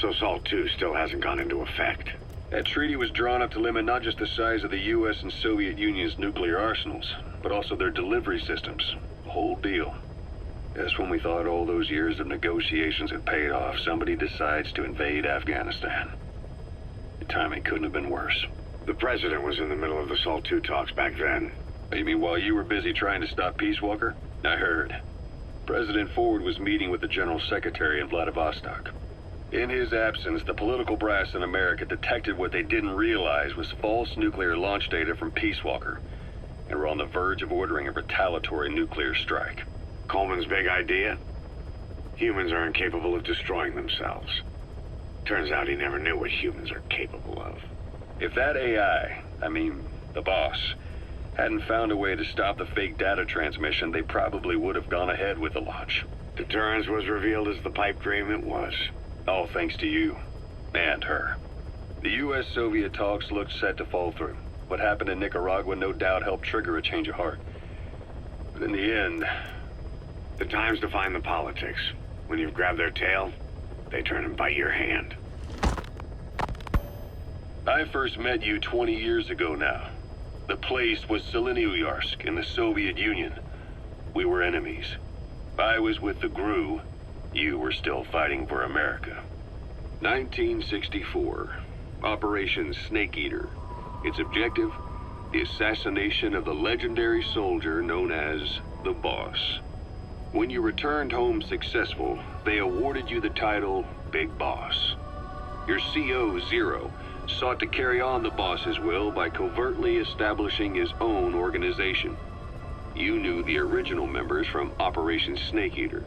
So SALT II still hasn't gone into effect. That treaty was drawn up to limit not just the size of the U.S. and Soviet Union's nuclear arsenals, but also their delivery systems. The whole deal. Just when we thought all those years of negotiations had paid off, somebody decides to invade Afghanistan. The timing couldn't have been worse. The president was in the middle of the SALT II talks back then. You mean while you were busy trying to stop Peace Walker? I heard. President Ford was meeting with the General Secretary in Vladivostok. In his absence, the political brass in America detected what they didn't realize was false nuclear launch data from Peace Walker, and were on the verge of ordering a retaliatory nuclear strike. Coleman's big idea? Humans are incapable of destroying themselves. Turns out he never knew what humans are capable of. If that AI, the boss, hadn't found a way to stop the fake data transmission, they probably would have gone ahead with the launch. Deterrence was revealed as the pipe dream it was. All thanks to you. And her. The U.S.-Soviet talks looked set to fall through. What happened in Nicaragua no doubt helped trigger a change of heart. But in the end... The time's to find the politics. When you've grabbed their tail, they turn and bite your hand. I first met you 20 years ago now. The place was Selenouyarsk in the Soviet Union. We were enemies. I was with the GRU. You were still fighting for America. 1964. Operation Snake Eater. Its objective? The assassination of the legendary soldier known as the Boss. When you returned home successful, they awarded you the title Big Boss. Your CO, Zero, sought to carry on the boss's will by covertly establishing his own organization. You knew the original members from Operation Snake Eater.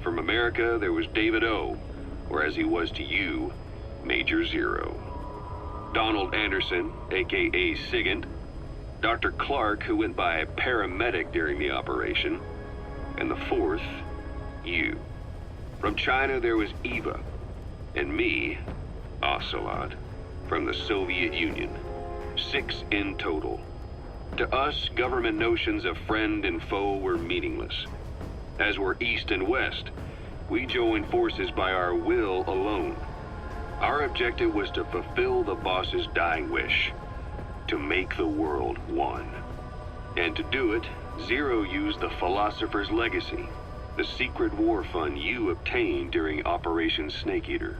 From America, there was David O, or as he was to you, Major Zero. Donald Anderson, aka Sigint. Dr. Clark, who went by paramedic during the operation. And the fourth, you. From China, there was Eva. And me, Ocelot, from the Soviet Union. 6 in total. To us, government notions of friend and foe were meaningless. As were East and West, we joined forces by our will alone. Our objective was to fulfill the boss's dying wish, to make the world one. And to do it, Zero used the Philosopher's Legacy, the secret war fund you obtained during Operation Snake Eater.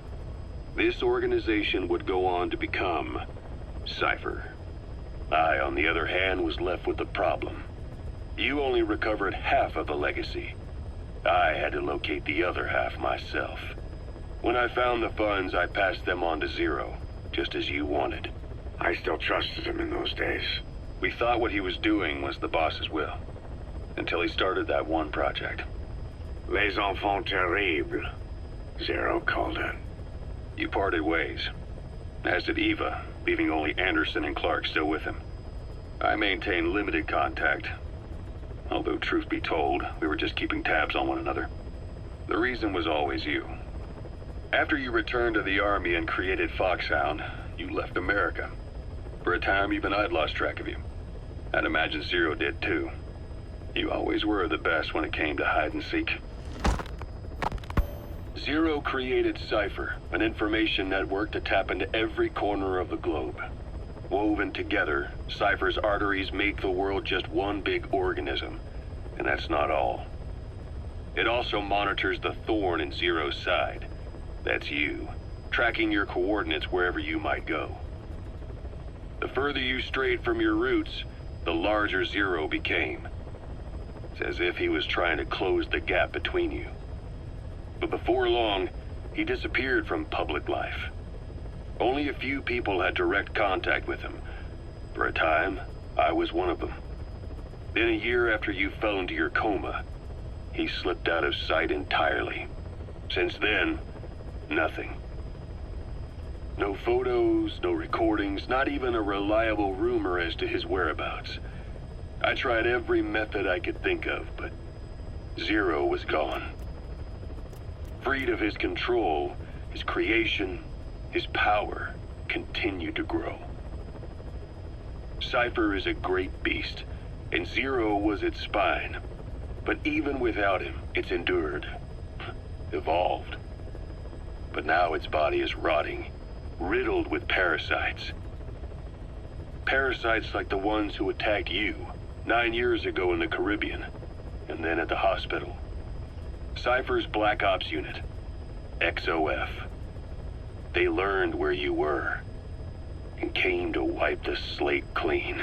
This organization would go on to become Cypher. I, on the other hand, was left with the problem. You only recovered half of the legacy. I had to locate the other half myself. When I found the funds, I passed them on to Zero, just as you wanted. I still trusted him in those days. We thought what he was doing was the boss's will, until he started that one project. Les enfants terribles, Zero called it. You parted ways, as did Eva, leaving only Anderson and Clark still with him. I maintained limited contact, although truth be told, we were just keeping tabs on one another. The reason was always you. After you returned to the Army and created Foxhound, you left America. For a time, even I'd lost track of you. I'd imagine Zero did too. You always were the best when it came to hide and seek. Zero created Cypher, an information network to tap into every corner of the globe. Woven together, Cypher's arteries make the world just one big organism, and that's not all. It also monitors the thorn in Zero's side. That's you, tracking your coordinates wherever you might go. The further you strayed from your roots, the larger Zero became. It's as if he was trying to close the gap between you. But before long, he disappeared from public life. Only a few people had direct contact with him. For a time, I was one of them. Then a year after you fell into your coma, he slipped out of sight entirely. Since then, nothing. No photos, no recordings, not even a reliable rumor as to his whereabouts. I tried every method I could think of, but Zero was gone. Freed of his control, his creation, his power continued to grow. Cypher is a great beast, and Zero was its spine. But even without him, it's endured, evolved. But now its body is rotting, riddled with parasites. Parasites like the ones who attacked you 9 years ago in the Caribbean, and then at the hospital. Cypher's Black Ops Unit, XOF. They learned where you were, and came to wipe the slate clean.